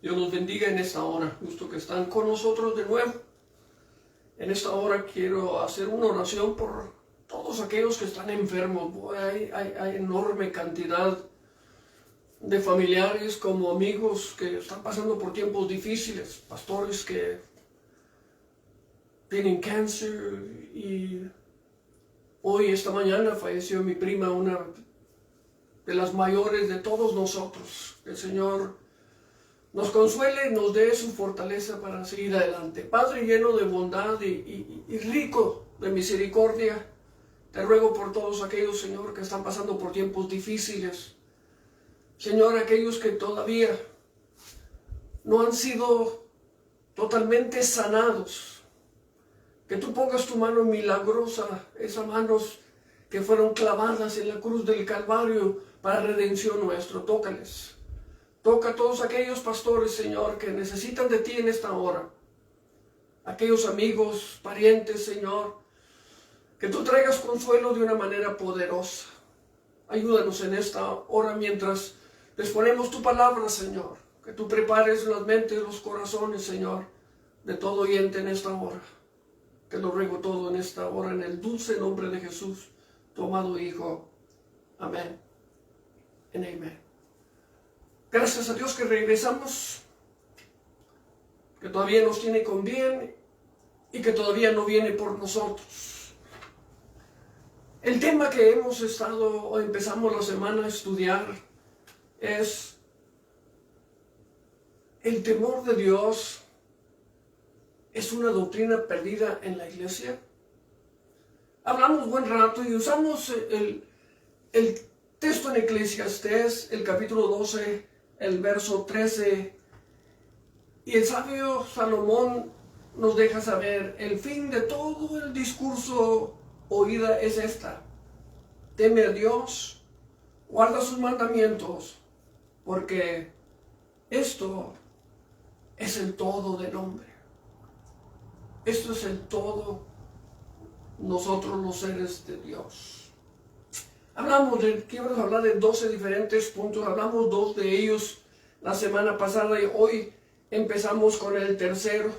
Dios los bendiga en esta hora. Justo que están con nosotros de nuevo. En esta hora quiero hacer una oración por todos aquellos que están enfermos. Hay enorme cantidad de familiares como amigos que están pasando por tiempos difíciles. Pastores que tienen cáncer y hoy, esta mañana, falleció mi prima, una de las mayores de todos nosotros. El Señor nos consuele y nos dé su fortaleza para seguir adelante. Padre lleno de bondad y rico de misericordia, te ruego por todos aquellos, Señor, que están pasando por tiempos difíciles. Señor, aquellos que todavía no han sido totalmente sanados. Que tú pongas tu mano milagrosa, esas manos que fueron clavadas en la cruz del Calvario para redención nuestra. Tócales. Toca a todos aquellos pastores, Señor, que necesitan de ti en esta hora. Aquellos amigos, parientes, Señor, que tú traigas consuelo de una manera poderosa. Ayúdanos en esta hora mientras les ponemos tu palabra, Señor. Que tú prepares las mentes y los corazones, Señor, de todo oyente en esta hora. Te lo ruego todo en esta hora, en el dulce nombre de Jesús, tu amado Hijo. Amén. En amén. Gracias a Dios que regresamos, que todavía nos tiene con bien y que todavía no viene por nosotros. El tema que hemos estado o empezamos la semana a estudiar es el temor de Dios. ¿Es una doctrina perdida en la iglesia? Hablamos buen rato y usamos el texto en Eclesiastés, el capítulo 12, el verso 13. Y el sabio Salomón nos deja saber, el fin de todo el discurso oída es esta: teme a Dios, guarda sus mandamientos, porque esto es el todo del hombre. Esto es el todo, nosotros los seres de Dios. Quiero hablar de 12 diferentes puntos. Hablamos 2 de ellos la semana pasada y hoy empezamos con el tercero.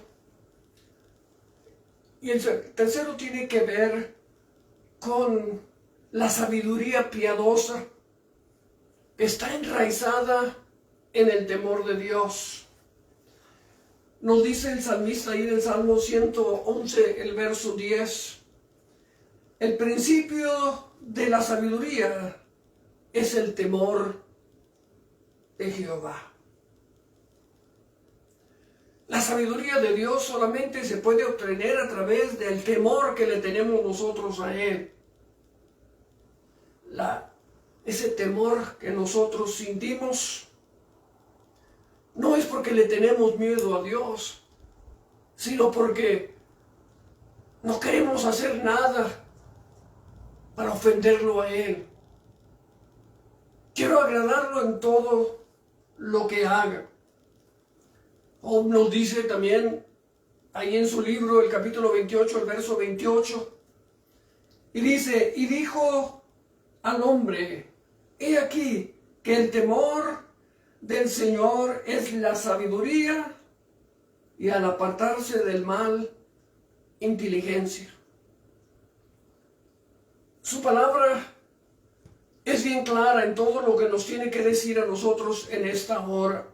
Y el tercero tiene que ver con la sabiduría piadosa que está enraizada en el temor de Dios. Nos dice el salmista ahí en el Salmo 111, el verso 10, el principio de la sabiduría es el temor de Jehová. La sabiduría de Dios solamente se puede obtener a través del temor que le tenemos nosotros a Él. Ese temor que nosotros sentimos no es porque le tenemos miedo a Dios, sino porque no queremos hacer nada para ofenderlo a Él. Quiero agradarlo en todo lo que haga. Job nos dice también, ahí en su libro, el capítulo 28, el verso 28, y dice, y dijo al hombre, he aquí que el temor del Señor es la sabiduría, y al apartarse del mal, inteligencia. Su palabra es bien clara en todo lo que nos tiene que decir a nosotros en esta hora.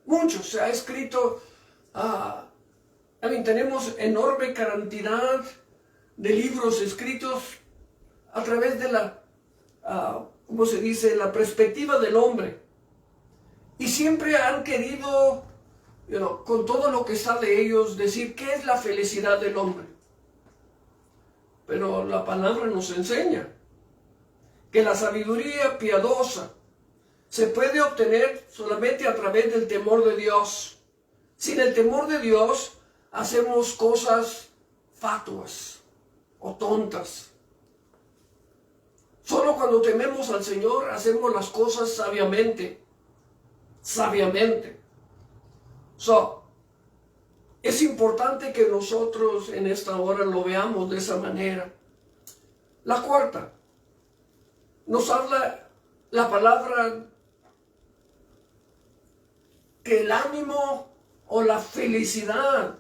Mucho se ha escrito, tenemos enorme cantidad de libros escritos a través de la perspectiva del hombre. Y siempre han querido, con todo lo que está de ellos, decir qué es la felicidad del hombre. Pero la palabra nos enseña que la sabiduría piadosa se puede obtener solamente a través del temor de Dios. Sin el temor de Dios hacemos cosas fatuas o tontas. Solo cuando tememos al Señor hacemos las cosas sabiamente. Es importante que nosotros en esta hora lo veamos de esa manera. La cuarta, nos habla la palabra que el ánimo o la felicidad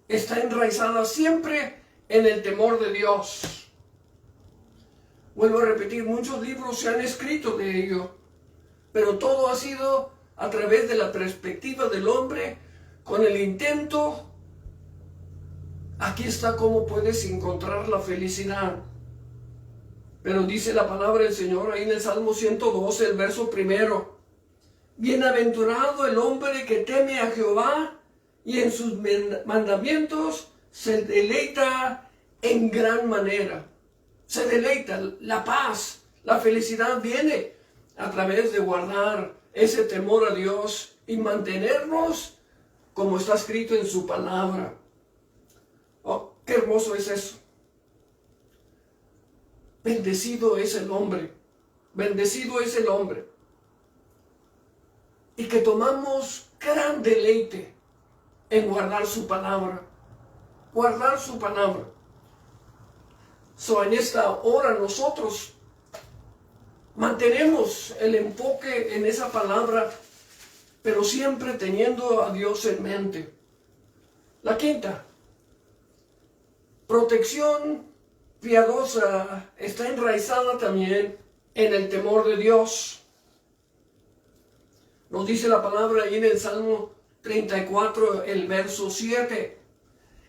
está enraizada siempre en el temor de Dios. Vuelvo a repetir, muchos libros se han escrito de ello, pero todo ha sido a través de la perspectiva del hombre, con el intento. Aquí está cómo puedes encontrar la felicidad. Pero dice la palabra del Señor ahí en el Salmo 112, el verso 1. Bienaventurado el hombre que teme a Jehová y en sus mandamientos se deleita en gran manera. Se deleita, la paz, la felicidad viene a través de guardar ese temor a Dios y mantenernos como está escrito en su palabra. Oh, qué hermoso es eso. Bendecido es el hombre, bendecido es el hombre. Y que tomamos gran deleite en guardar su palabra, guardar su palabra. En esta hora nosotros mantenemos el enfoque en esa palabra, pero siempre teniendo a Dios en mente. La quinta, protección piadosa está enraizada también en el temor de Dios. Nos dice la palabra ahí en el Salmo 34, el verso 7.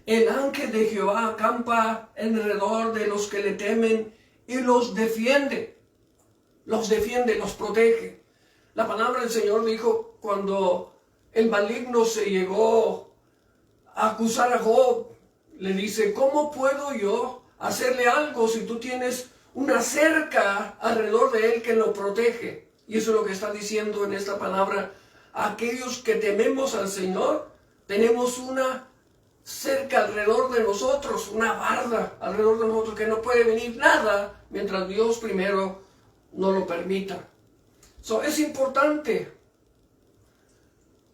El ángel de Jehová acampa alrededor de los que le temen y los defiende. Los defiende, los protege. La palabra del Señor dijo cuando el maligno se llegó a acusar a Job, le dice, ¿cómo puedo yo hacerle algo si tú tienes una cerca alrededor de él que lo protege? Y eso es lo que está diciendo en esta palabra. Aquellos que tememos al Señor, tenemos una cerca alrededor de nosotros, una barda alrededor de nosotros, que no puede venir nada mientras Dios primero no lo permita. Es importante.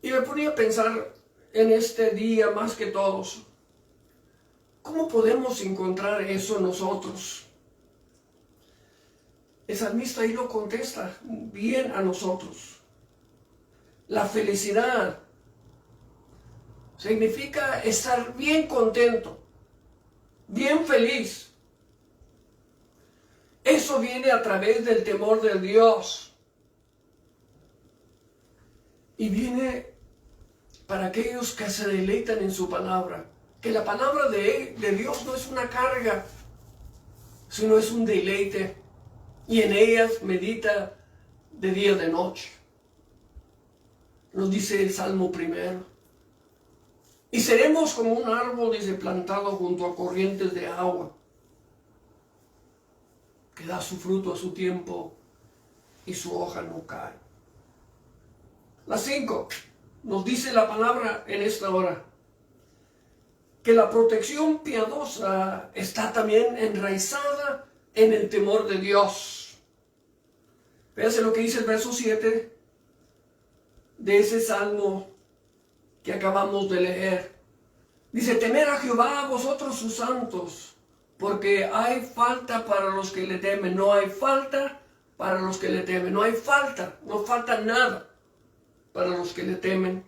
Y me ponía a pensar en este día más que todos, ¿cómo podemos encontrar eso nosotros? El salmista ahí lo contesta bien a nosotros. La felicidad significa estar bien contento, bien feliz. Eso viene a través del temor de Dios. Y viene para aquellos que se deleitan en su palabra. Que la palabra de Dios no es una carga, sino es un deleite. Y en ellas medita de día y de noche. Nos dice el Salmo 1. Y seremos como un árbol, dice, plantado junto a corrientes de agua, que da su fruto a su tiempo y su hoja no cae. La 5, nos dice la palabra en esta hora, que la protección piadosa está también enraizada en el temor de Dios. Fíjense lo que dice el verso 7 de ese salmo que acabamos de leer. Dice, temer a Jehová vosotros sus santos, porque hay falta para los que le temen. No hay falta para los que le temen. No hay falta, no falta nada para los que le temen.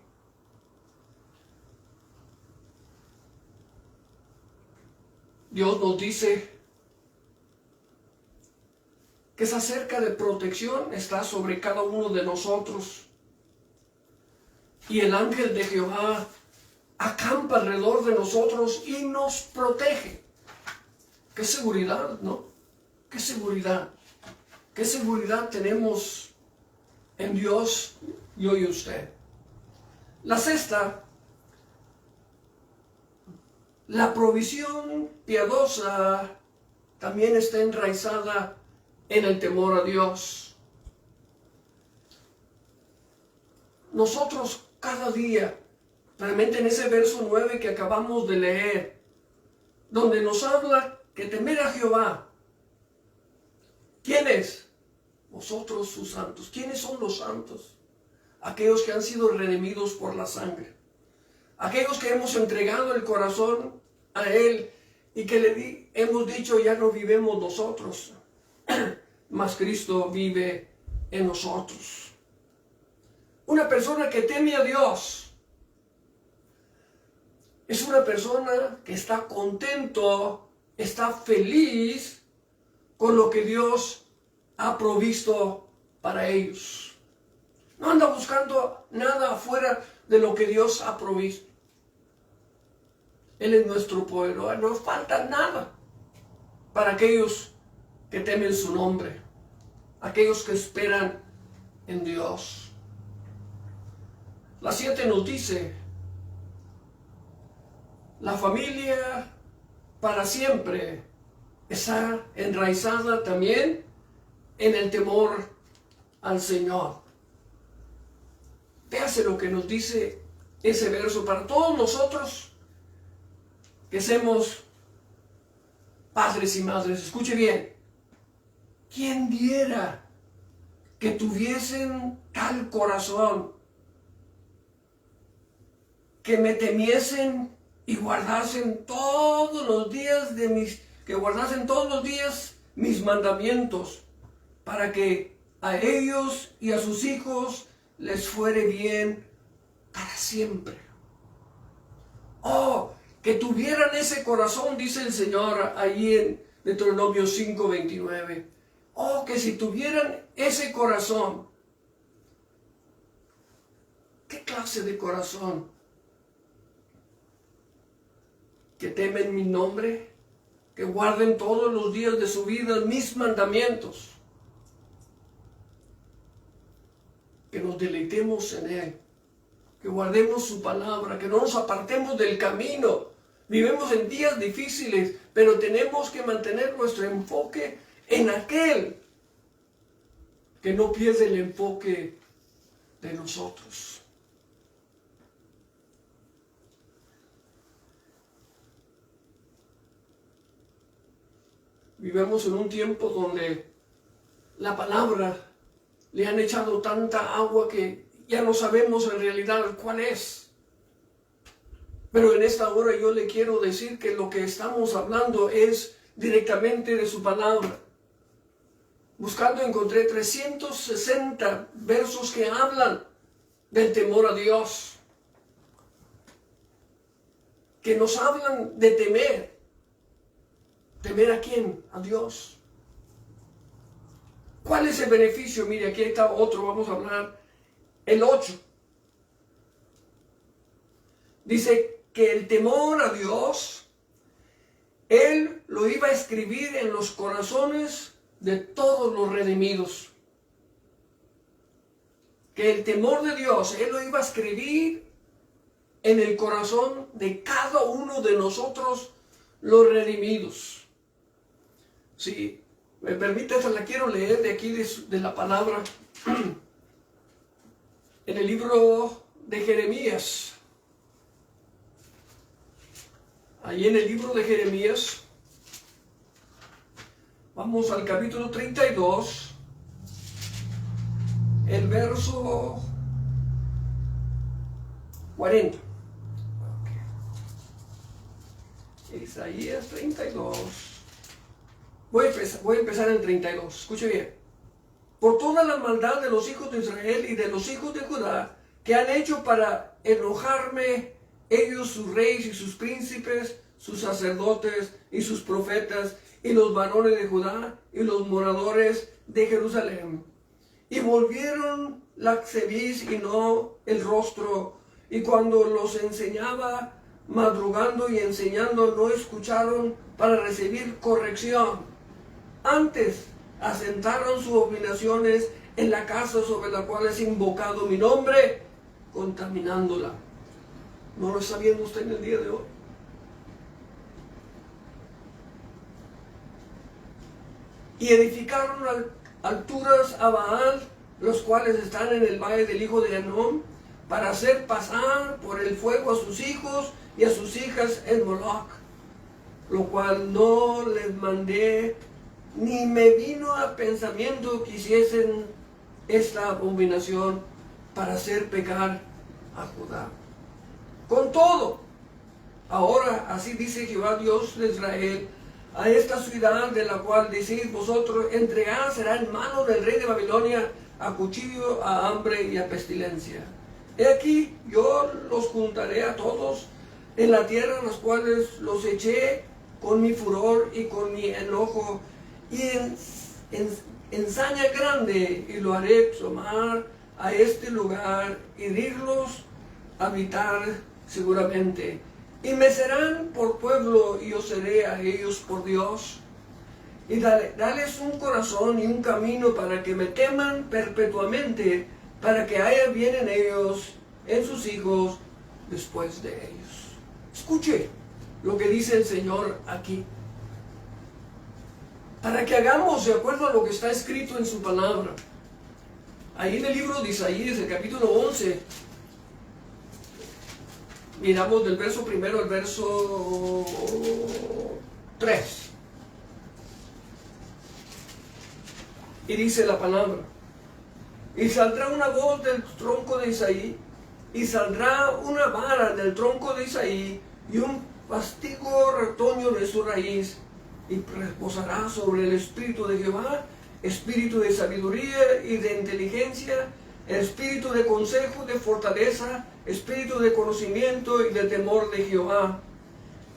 Dios nos dice que esa cerca de protección está sobre cada uno de nosotros. Y el ángel de Jehová acampa alrededor de nosotros y nos protege. ¡Qué seguridad!, ¿no? ¡Qué seguridad! ¡Qué seguridad tenemos en Dios, yo y usted! La sexta, la provisión piadosa también está enraizada en el temor a Dios. Nosotros cada día, realmente en ese verso 9 que acabamos de leer, donde nos habla que temer a Jehová. ¿Quién es? Vosotros sus santos. ¿Quiénes son los santos? Aquellos que han sido redimidos por la sangre. Aquellos que hemos entregado el corazón a Él y que hemos dicho, ya no vivemos nosotros, mas Cristo vive en nosotros. Una persona que teme a Dios es una persona que está contento, está feliz con lo que Dios ha provisto para ellos. No anda buscando nada afuera de lo que Dios ha provisto. Él es nuestro poder, no falta nada para aquellos que temen su nombre, aquellos que esperan en Dios. La 7 nos dice, la familia para siempre está enraizada también en el temor al Señor. Véase lo que nos dice ese verso para todos nosotros que somos padres y madres. Escuche bien. ¿Quién diera que tuviesen tal corazón, que me temiesen y guardasen todos los días mis mandamientos, para que a ellos y a sus hijos les fuere bien para siempre? Oh, que tuvieran ese corazón, dice el Señor ahí en Deuteronomio 5:29. Oh, que si tuvieran ese corazón. ¿Qué clase de corazón? Que temen mi nombre, que guarden todos los días de su vida mis mandamientos, que nos deleitemos en Él, que guardemos su palabra, que no nos apartemos del camino. Vivimos en días difíciles, pero tenemos que mantener nuestro enfoque en aquel que no pierde el enfoque de nosotros. Vivimos en un tiempo donde la palabra le han echado tanta agua que ya no sabemos en realidad cuál es. Pero en esta hora yo le quiero decir que lo que estamos hablando es directamente de su palabra. Buscando encontré 360 versos que hablan del temor a Dios, que nos hablan de temer. ¿Temer a quién? A Dios. ¿Cuál es el beneficio? Mire, aquí está otro, vamos a hablar. El 8. Dice que el temor a Dios, Él lo iba a escribir en los corazones de todos los redimidos. Que el temor de Dios, Él lo iba a escribir en el corazón de cada uno de nosotros, los redimidos. Si me permite, se la quiero leer de aquí, de la palabra, en el libro de Jeremías. Ahí en el libro de Jeremías, vamos al capítulo 32, el verso 40. Isaías 32. Voy a empezar en 32. Escuche bien. Por toda la maldad de los hijos de Israel y de los hijos de Judá, que han hecho para enojarme, ellos, sus reyes y sus príncipes, sus sacerdotes y sus profetas, y los varones de Judá y los moradores de Jerusalén. Y volvieron la cerviz y no el rostro, y cuando los enseñaba, madrugando y enseñando, no escucharon para recibir corrección. Antes asentaron sus abominaciones en la casa sobre la cual es invocado mi nombre, contaminándola. ¿No lo está viendo usted en el día de hoy? Y edificaron alturas a Baal, los cuales están en el valle del hijo de Enón, para hacer pasar por el fuego a sus hijos y a sus hijas en Moloch, lo cual no les mandé, ni me vino a pensamiento que hiciesen esta abominación para hacer pecar a Judá. Con todo, ahora así dice Jehová Dios de Israel, a esta ciudad de la cual decís vosotros, entregada será en manos del rey de Babilonia, a cuchillo, a hambre y a pestilencia. He aquí, yo los juntaré a todos en la tierra, en las cuales los eché con mi furor y con mi enojo, y en saña grande, y lo haré tomar a este lugar, y dirlos habitar seguramente. Y me serán por pueblo, y yo seré a ellos por Dios. Y dales un corazón y un camino para que me teman perpetuamente, para que haya bien en ellos, en sus hijos, después de ellos. Escuche lo que dice el Señor aquí. Para que hagamos de acuerdo a lo que está escrito en su palabra. Ahí en el libro de Isaías, el capítulo 11, miramos del verso primero al verso 3. Y dice la palabra: y saldrá una voz del tronco de Isaí, y saldrá una vara del tronco de Isaí, y un fastigo retoño de su raíz, y reposará sobre el espíritu de Jehová, espíritu de sabiduría y de inteligencia, espíritu de consejo, de fortaleza, espíritu de conocimiento y de temor de Jehová.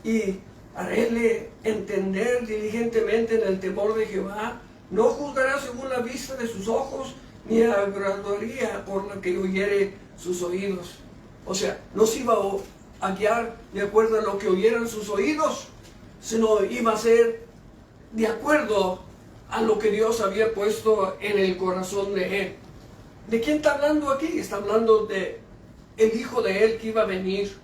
Y haréle entender diligentemente en el temor de Jehová. No juzgará según la vista de sus ojos, ni agradaría por la que oyere sus oídos. O sea, no se iba a guiar de acuerdo a lo que oyeran sus oídos, sino iba a ser de acuerdo a lo que Dios había puesto en el corazón de él. ¿De quién está hablando aquí? Está hablando de el hijo de él que iba a venir.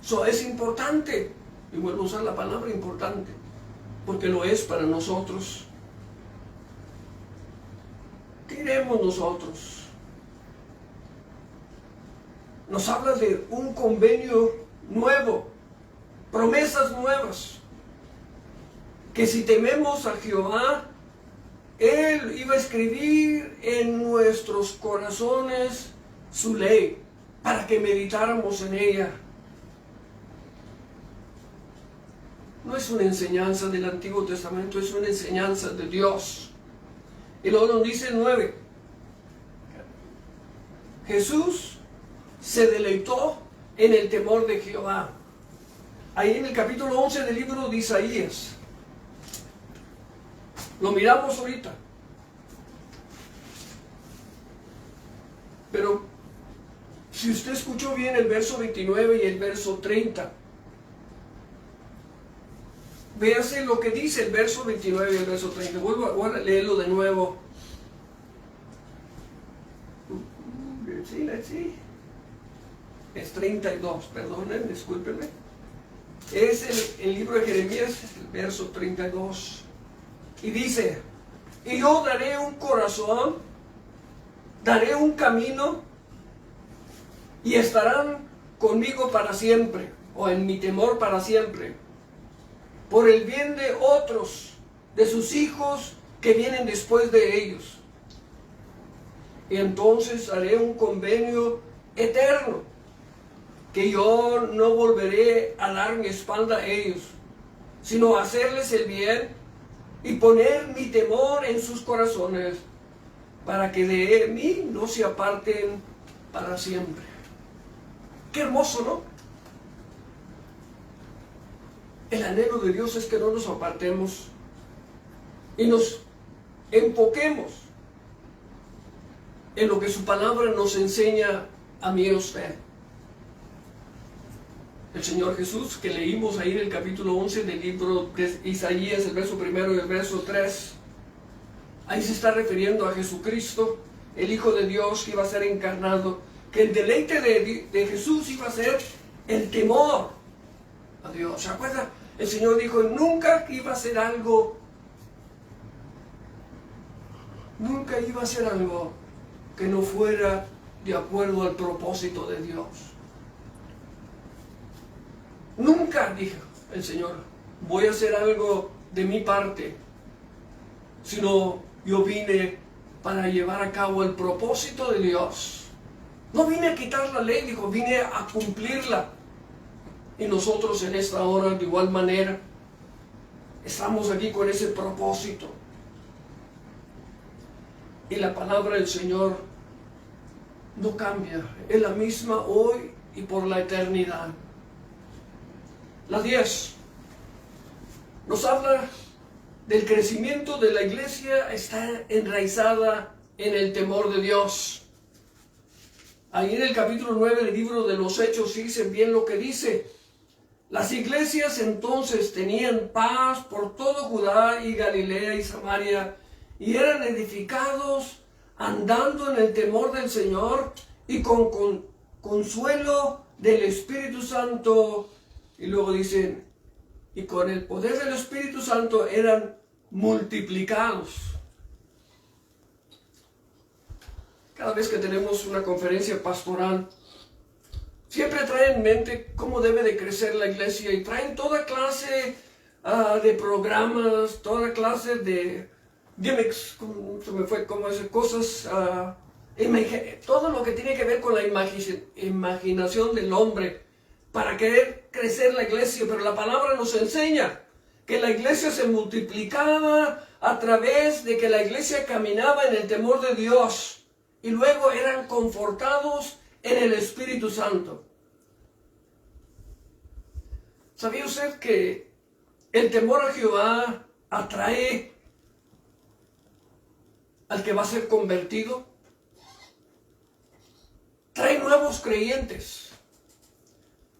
Eso es importante, y vuelvo a usar la palabra importante, porque lo es para nosotros. ¿Qué diremos nosotros? Nos habla de un convenio nuevo, promesas nuevas, que si tememos a Jehová, Él iba a escribir en nuestros corazones su ley, para que meditáramos en ella. No es una enseñanza del Antiguo Testamento, es una enseñanza de Dios. Y luego nos dice 9. Jesús se deleitó en el temor de Jehová. Ahí en el capítulo 11 del libro de Isaías. Lo miramos ahorita. Pero si usted escuchó bien el verso 29 y el verso 30, véase lo que dice el verso 29 y el verso 30. Vuelvo a leerlo de nuevo. Sí. Es 32, perdonen, discúlpenme. Es el libro de Jeremías, el verso 32. Y dice: y yo daré un corazón, daré un camino, y estarán conmigo para siempre, o en mi temor para siempre, por el bien de otros, de sus hijos que vienen después de ellos. Y entonces haré un convenio eterno, que yo no volveré a dar mi espalda a ellos, sino a hacerles el bien y poner mi temor en sus corazones, para que de mí no se aparten para siempre. Qué hermoso, ¿no? El anhelo de Dios es que no nos apartemos y nos enfoquemos en lo que su palabra nos enseña a mí y a usted. El Señor Jesús, que leímos ahí en el capítulo 11 del libro de Isaías, el verso primero y el verso 3, ahí se está refiriendo a Jesucristo, el Hijo de Dios que iba a ser encarnado, que el deleite de Jesús iba a ser el temor a Dios. ¿Se acuerda? El Señor dijo: nunca iba a ser algo que no fuera de acuerdo al propósito de Dios. Nunca, dijo el Señor, voy a hacer algo de mi parte, sino yo vine para llevar a cabo el propósito de Dios. No vine a quitar la ley, dijo, vine a cumplirla. Y nosotros en esta hora, de igual manera, estamos aquí con ese propósito. Y la palabra del Señor no cambia, es la misma hoy y por la eternidad. La 10 nos habla del crecimiento de la iglesia, está enraizada en el temor de Dios. Ahí en el capítulo 9 del libro de los Hechos dicen bien lo que dice. Las iglesias entonces tenían paz por todo Judá y Galilea y Samaria, y eran edificados andando en el temor del Señor y con consuelo del Espíritu Santo. Y luego dicen, y con el poder del Espíritu Santo eran multiplicados. Cada vez que tenemos una conferencia pastoral, siempre traen en mente cómo debe de crecer la iglesia y traen toda clase de programas, toda clase de gimmicks, cosas, todo lo que tiene que ver con la imaginación del hombre para querer crecer la iglesia. Pero la palabra nos enseña que la iglesia se multiplicaba a través de que la iglesia caminaba en el temor de Dios y luego eran confortados en el Espíritu Santo. ¿Sabía usted que el temor a Jehová atrae al que va a ser convertido? Trae nuevos creyentes.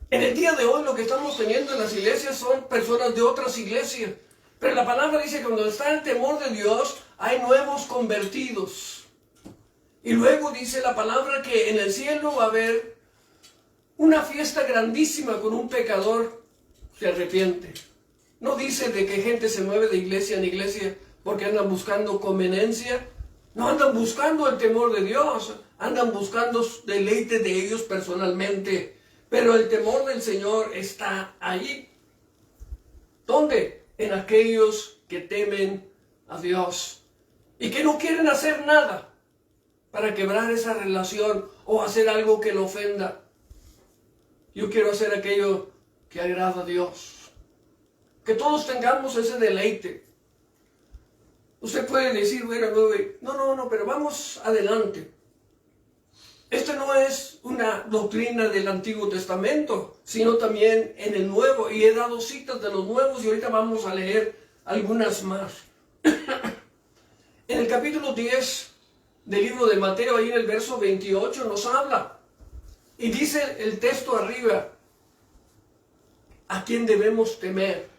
En el día de hoy lo que estamos teniendo en las iglesias son personas de otras iglesias. Pero la palabra dice que cuando está el temor de Dios hay nuevos convertidos. Y luego dice la palabra que en el cielo va a haber una fiesta grandísima con un pecador que se arrepiente. No dice de que gente se mueve de iglesia en iglesia porque andan buscando conveniencia. No andan buscando el temor de Dios, andan buscando deleite de ellos personalmente. Pero el temor del Señor está ahí. ¿Dónde? En aquellos que temen a Dios y que no quieren hacer nada para quebrar esa relación o hacer algo que lo ofenda. Yo quiero hacer aquello que agrada a Dios. Que todos tengamos ese deleite. Usted puede decir, bueno, no, pero vamos adelante. Esta no es una doctrina del Antiguo Testamento, sino también en el Nuevo. Y he dado citas de los nuevos y ahorita vamos a leer algunas más. En el capítulo 10 del libro de Mateo, ahí en el verso 28, nos habla. Y dice el texto arriba, ¿a quién debemos temer?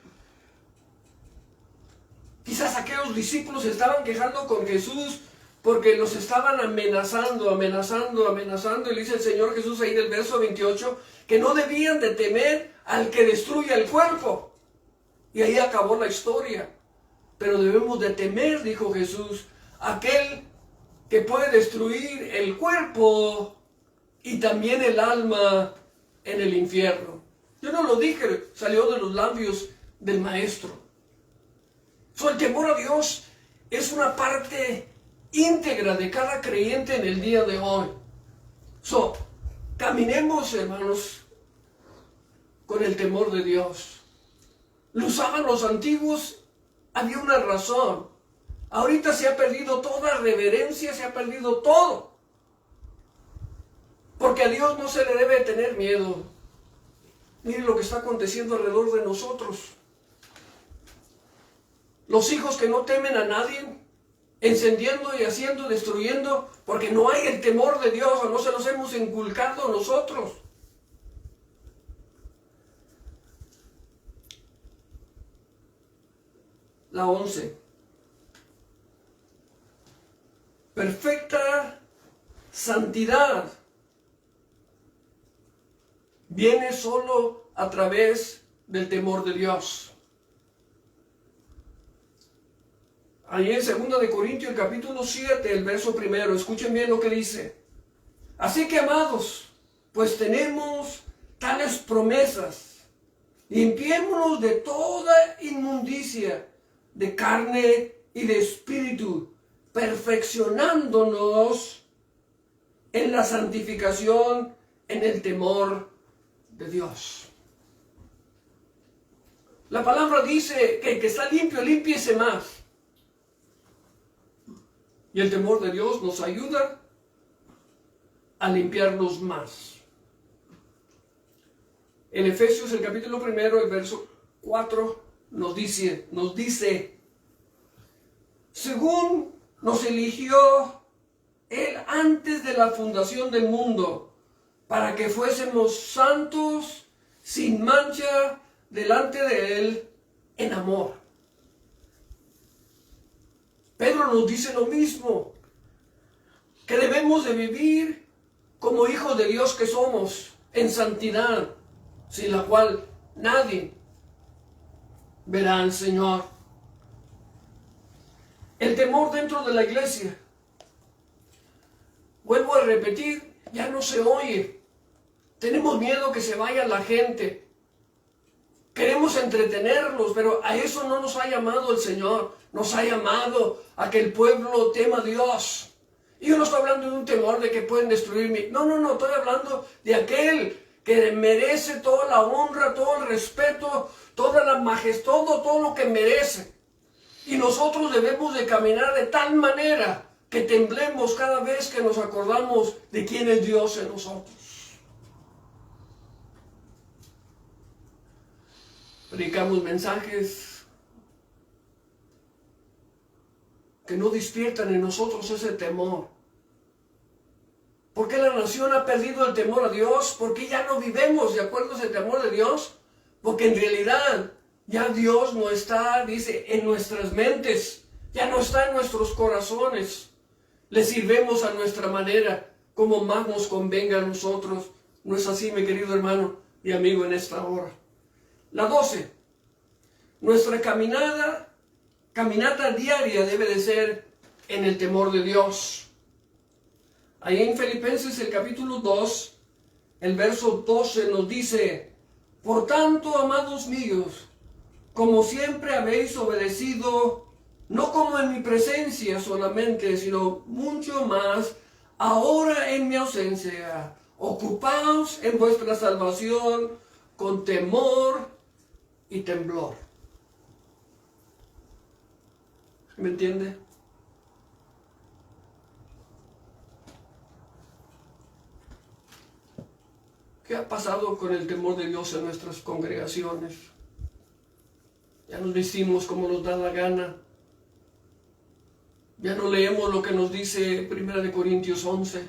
Quizás aquellos discípulos se estaban quejando con Jesús porque los estaban amenazando. Y dice el Señor Jesús ahí en el verso 28 que no debían de temer al que destruya el cuerpo. Y ahí acabó la historia. Pero debemos de temer, dijo Jesús, aquel que puede destruir el cuerpo y también el alma en el infierno. Yo no lo dije, salió de los labios del Maestro. El temor a Dios es una parte íntegra de cada creyente en el día de hoy. Caminemos, hermanos, con el temor de Dios. Lo usaban los antiguos, había una razón. Ahorita se ha perdido toda reverencia, se ha perdido todo. Porque a Dios no se le debe tener miedo. Miren lo que está aconteciendo alrededor de nosotros. Los hijos que no temen a nadie, encendiendo y haciendo, destruyendo, porque no hay el temor de Dios, o no se los hemos inculcado nosotros. La 11. Perfecta santidad viene solo a través del temor de Dios. Ahí en 2 de Corintios, el capítulo 7, el verso 1, escuchen bien lo que dice. Así que, amados, pues tenemos tales promesas. Limpiémonos de toda inmundicia, de carne y de espíritu, perfeccionándonos en la santificación, en el temor de Dios. La palabra dice que el que está limpio, límpiese más. Y el temor de Dios nos ayuda a limpiarnos más. En Efesios, el capítulo 1, el verso 4, nos dice, según nos eligió Él antes de la fundación del mundo, para que fuésemos santos, sin mancha, delante de Él, en amor. Pedro nos dice lo mismo, que debemos de vivir como hijos de Dios que somos, en santidad, sin la cual nadie verá al Señor. El temor dentro de la iglesia, vuelvo a repetir, ya no se oye. Tenemos miedo que se vaya la gente. Queremos entretenerlos, pero a eso no nos ha llamado el Señor. Nos ha llamado a que el pueblo tema a Dios. Y yo no estoy hablando de un temor de que pueden destruirme. No, estoy hablando de aquel que merece toda la honra, todo el respeto, toda la majestad, todo lo que merece. Y nosotros debemos de caminar de tal manera que temblemos cada vez que nos acordamos de quién es Dios en nosotros. Predicamos mensajes que no despiertan en nosotros ese temor. ¿Por qué la nación ha perdido el temor a Dios? ¿Por qué ya no vivemos de acuerdo a ese temor de Dios? Porque en realidad ya Dios no está, dice, en nuestras mentes, ya no está en nuestros corazones. Le sirvemos a nuestra manera, como más nos convenga a nosotros. ¿No es así, mi querido hermano y amigo, en esta hora? La 12. Nuestra caminata diaria debe de ser en el temor de Dios. Ahí en Filipenses, el capítulo 2, el verso 12 nos dice, por tanto, amados míos, como siempre habéis obedecido, no como en mi presencia solamente, sino mucho más, ahora en mi ausencia, ocupaos en vuestra salvación con temor y temblor. ¿Me entiende? ¿Qué ha pasado con el temor de Dios en nuestras congregaciones? Ya nos vestimos como nos da la gana. Ya no leemos lo que nos dice 1 Corintios 11.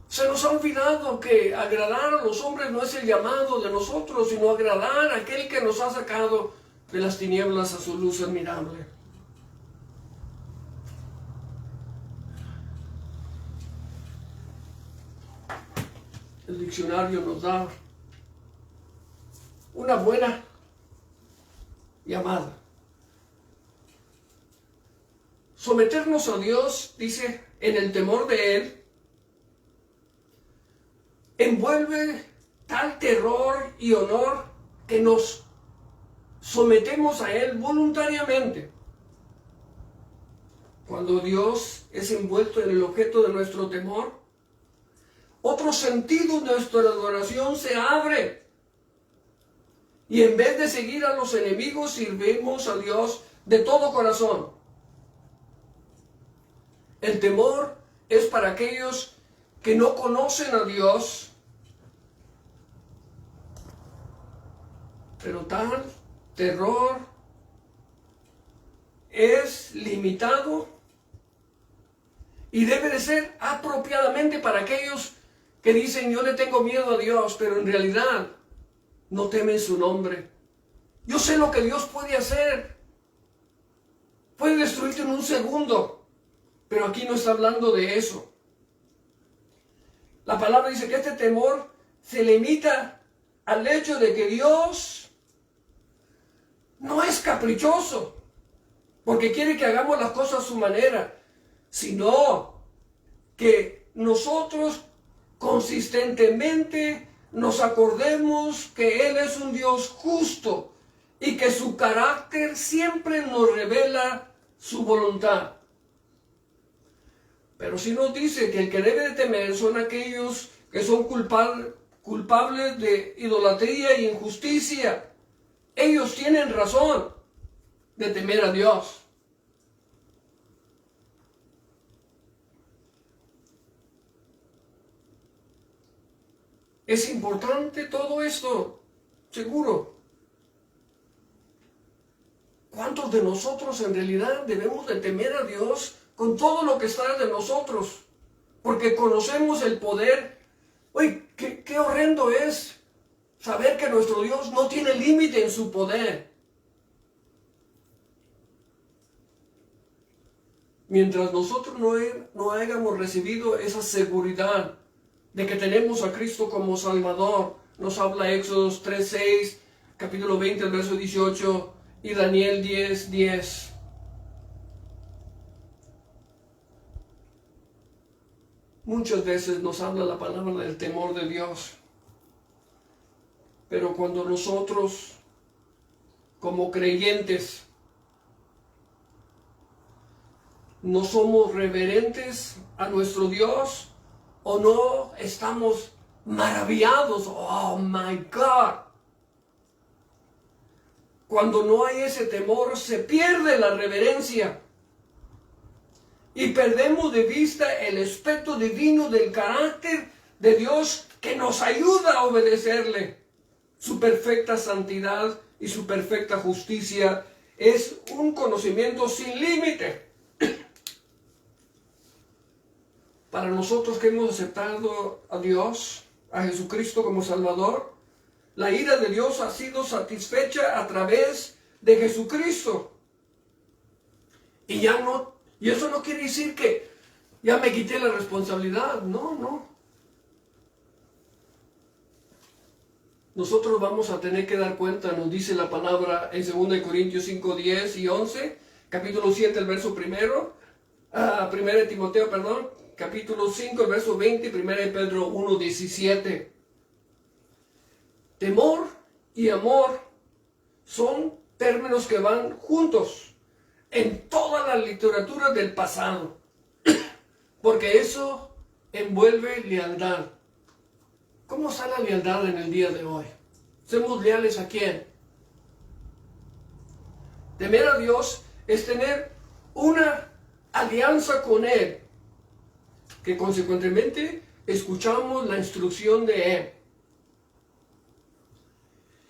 Se nos ha olvidado que agradar a los hombres no es el llamado de nosotros, sino agradar a aquel que nos ha sacado de las tinieblas a su luz admirable. El diccionario nos da una buena llamada. Someternos a Dios, dice, en el temor de Él, envuelve tal terror y honor que nos sometemos a Él voluntariamente. Cuando Dios es envuelto en el objeto de nuestro temor, otro sentido de nuestra adoración se abre. Y en vez de seguir a los enemigos, sirvemos a Dios de todo corazón. El temor es para aquellos que no conocen a Dios, pero tal terror es limitado y debe de ser apropiadamente para aquellos que dicen yo le tengo miedo a Dios, pero en realidad no temen su nombre. Yo sé lo que Dios puede hacer. Puede destruirte en un segundo, pero aquí no está hablando de eso. La palabra dice que este temor se limita al hecho de que Dios no es caprichoso, porque quiere que hagamos las cosas a su manera, sino que nosotros consistentemente nos acordemos que Él es un Dios justo y que su carácter siempre nos revela su voluntad. Pero si nos dice que el que debe de temer son aquellos que son culpables de idolatría y injusticia, ellos tienen razón de temer a Dios. Es importante todo esto, seguro. ¿Cuántos de nosotros en realidad debemos de temer a Dios con todo lo que está de nosotros? Porque conocemos el poder. Uy, qué horrendo es saber que nuestro Dios no tiene límite en su poder. Mientras nosotros no hayamos recibido esa seguridad de que tenemos a Cristo como Salvador, nos habla Éxodo 3:6, capítulo 20, el verso 18, y Daniel 10:10. Muchas veces nos habla la palabra del temor de Dios. Pero cuando nosotros, como creyentes, no somos reverentes a nuestro Dios, o no estamos maravillados, oh my God. Cuando no hay ese temor, se pierde la reverencia. Y perdemos de vista el aspecto divino del carácter de Dios que nos ayuda a obedecerle. Su perfecta santidad y su perfecta justicia es un conocimiento sin límite. Para nosotros que hemos aceptado a Dios, a Jesucristo como Salvador, la ira de Dios ha sido satisfecha a través de Jesucristo. Y eso no quiere decir que ya me quité la responsabilidad. No. Nosotros vamos a tener que dar cuenta, nos dice la palabra en 2 Corintios 5:10 y 11, capítulo 7, el verso 1 Timoteo, capítulo 5, el verso 20, 1 Pedro 1:17. Temor y amor son términos que van juntos en toda la literatura del pasado, porque eso envuelve lealtad. ¿Cómo está la lealtad en el día de hoy? ¿Somos leales a quién? Temer a Dios es tener una alianza con Él, que consecuentemente escuchamos la instrucción de Él.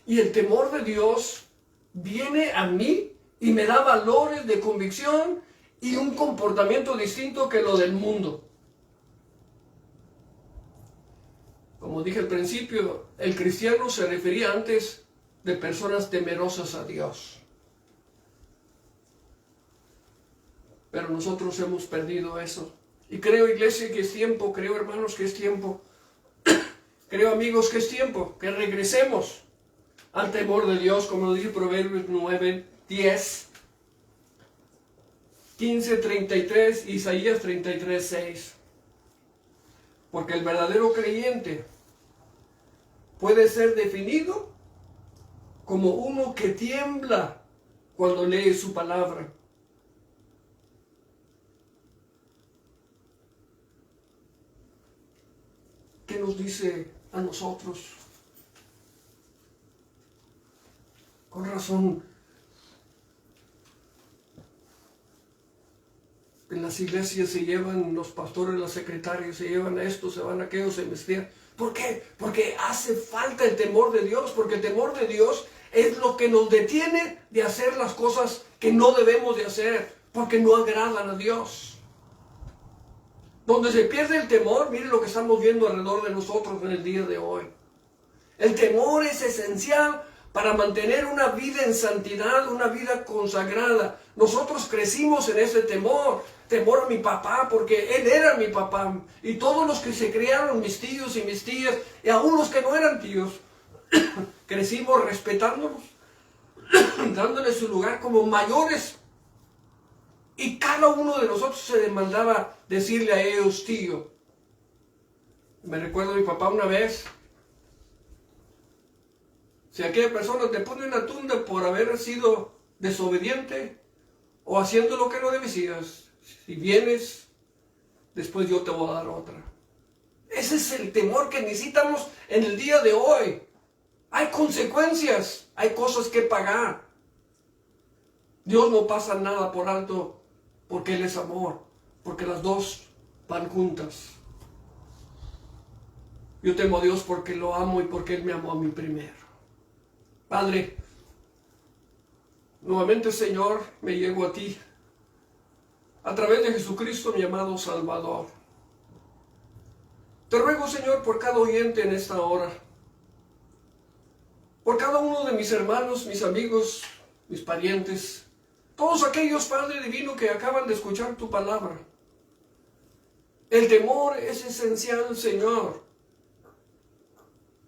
Y el temor de Dios viene a mí y me da valores de convicción y un comportamiento distinto que lo del mundo. Como dije al principio, el cristiano se refería antes de personas temerosas a Dios. Pero nosotros hemos perdido eso. Y creo, iglesia, que es tiempo, creo, hermanos, que es tiempo, creo, amigos, que es tiempo que regresemos al temor de Dios, como lo dice Proverbios 9:10, 15:33, Isaías 33:6. Porque el verdadero creyente puede ser definido como uno que tiembla cuando lee su palabra. ¿Qué nos dice a nosotros? Con razón, en las iglesias se llevan los pastores, los secretarios, se llevan a esto, se van a aquello, se investigan. ¿Por qué? Porque hace falta el temor de Dios, porque el temor de Dios es lo que nos detiene de hacer las cosas que no debemos de hacer, porque no agradan a Dios. Donde se pierde el temor, miren lo que estamos viendo alrededor de nosotros en el día de hoy. El temor es esencial para mantener una vida en santidad, una vida consagrada. Nosotros crecimos en ese temor a mi papá, porque él era mi papá. Y todos los que se criaron, mis tíos y mis tías, y aún los que no eran tíos, crecimos respetándolos, dándoles su lugar como mayores. Y cada uno de nosotros se demandaba decirle a ellos tío. Me recuerdo a mi papá una vez. Si aquella persona te pone una tunda por haber sido desobediente o haciendo lo que no debías, si vienes, después yo te voy a dar otra. Ese es el temor que necesitamos en el día de hoy. Hay consecuencias, hay cosas que pagar. Dios no pasa nada por alto porque Él es amor, porque las dos van juntas. Yo temo a Dios porque lo amo y porque Él me amó a mí primero. Padre, nuevamente, Señor, me llego a ti a través de Jesucristo, mi amado Salvador. Te ruego, Señor, por cada oyente en esta hora, por cada uno de mis hermanos, mis amigos, mis parientes, todos aquellos, Padre Divino, que acaban de escuchar tu palabra. El temor es esencial, Señor,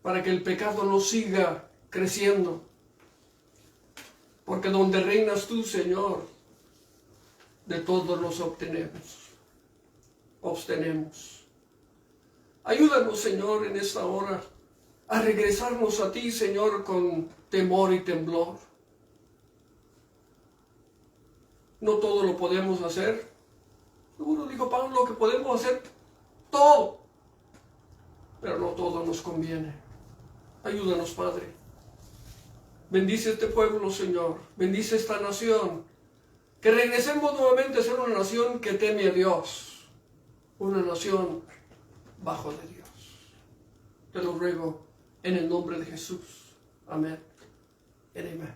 para que el pecado no siga creciendo. Porque donde reinas tú, Señor, de todo nos obtenemos. Ayúdanos, Señor, en esta hora a regresarnos a ti, Señor, con temor y temblor. No todo lo podemos hacer. Seguro dijo Pablo que podemos hacer todo, pero no todo nos conviene. Ayúdanos, Padre. Bendice este pueblo, Señor. Bendice esta nación. Que regresemos nuevamente a ser una nación que teme a Dios. Una nación bajo de Dios. Te lo ruego en el nombre de Jesús. Amén. Amén.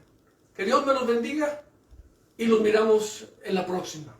Que Dios me los bendiga y los miramos en la próxima.